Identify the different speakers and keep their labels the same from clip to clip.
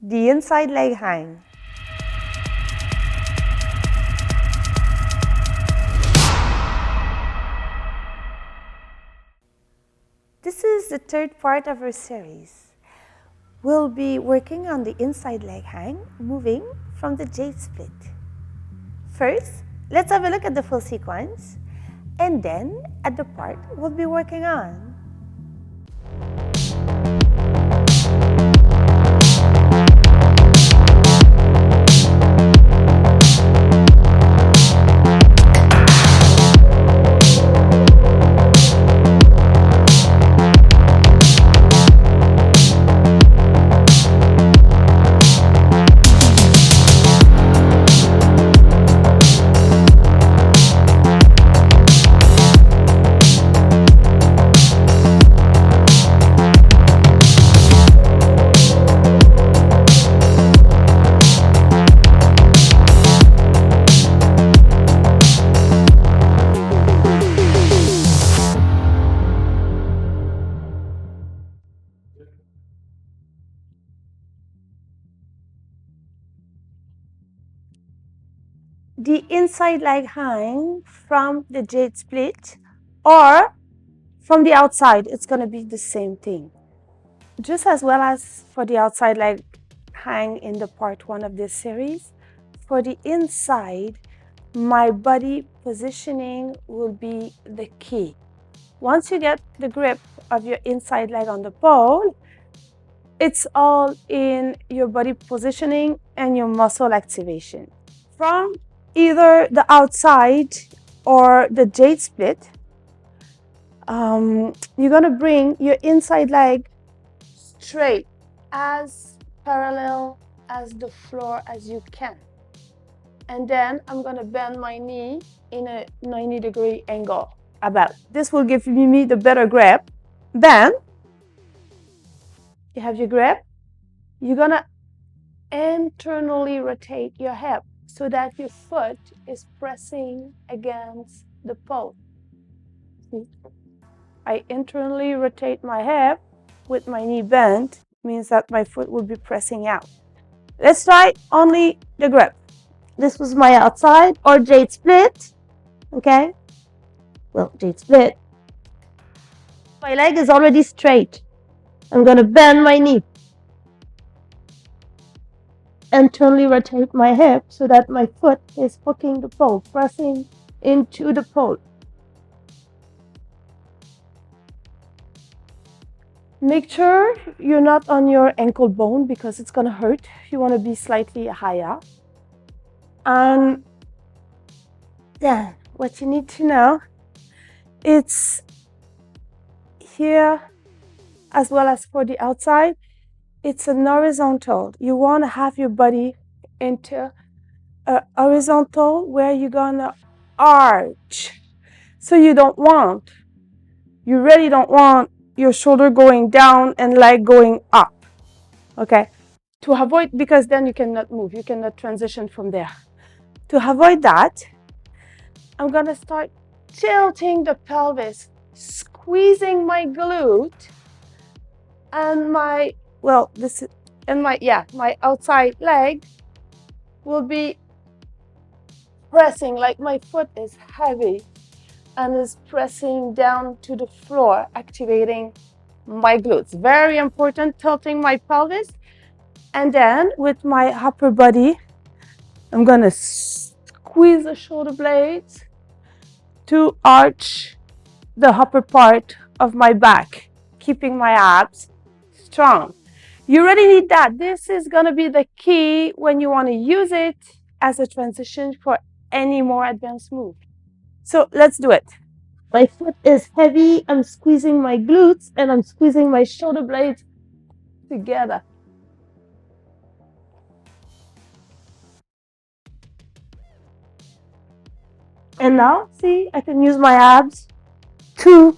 Speaker 1: The inside leg hang. This is the third part of our series. We'll be working on the inside leg hang, moving from the jade split. First, let's have a look at the full sequence, and then at the part we'll be working on. The inside leg hang from the jade split or from the outside, it's going to be the same thing. Just as well as for the outside leg hang in the part 1 of this series, for the inside, my body positioning will be the key. Once you get the grip of your inside leg on the pole, it's all in your body positioning and your muscle activation. From either the outside or the jade split, you're going to bring your inside leg straight, as parallel as the floor as you can. And then I'm going to bend my knee in a 90-degree angle about. This will give me the better grip. Then you have your grip. You're going to internally rotate your hip so that your foot is pressing against the pole. See? I internally rotate my hip with my knee bent, means that my foot will be pressing out. Let's try only the grip. This was my outside or jade split, okay? Well, jade split. My leg is already straight. I'm gonna bend my knee. Internally rotate my hip so that my foot is hooking the pole, pressing into the pole. Make sure you're not on your ankle bone because it's gonna hurt. You wanna be slightly higher. And then what you need to know, it's here as well as for the outside, it's an horizontal. You want to have your body into a horizontal where you're gonna arch. So you really don't want your shoulder going down and leg going up, okay? To avoid, because then you cannot move, you cannot transition from there. To avoid that, I'm gonna start tilting the pelvis, squeezing my glute, and my outside leg will be pressing, like my foot is heavy and is pressing down to the floor, activating my glutes. Very important, tilting my pelvis. And then with my upper body, I'm gonna squeeze the shoulder blades to arch the upper part of my back, keeping my abs strong. You really need that. This is gonna be the key when you wanna use it as a transition for any more advanced move. So let's do it. My foot is heavy, I'm squeezing my glutes and I'm squeezing my shoulder blades together. And now, see, I can use my abs to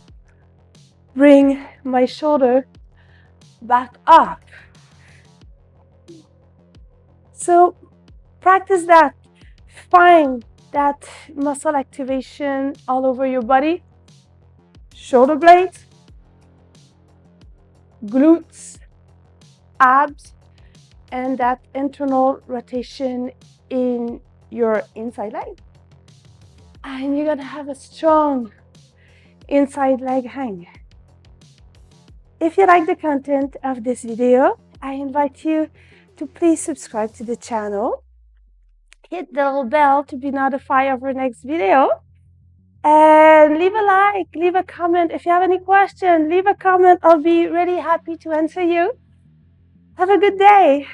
Speaker 1: bring my shoulder back up. So practice that. Find that muscle activation all over your body. Shoulder blades, glutes, abs, and that internal rotation in your inside leg. And you're gonna have a strong inside leg hang. If you like the content of this video, I invite you to please subscribe to the channel. Hit the little bell to be notified of our next video. And leave a like, leave a comment. If you have any questions, leave a comment. I'll be really happy to answer you. Have a good day.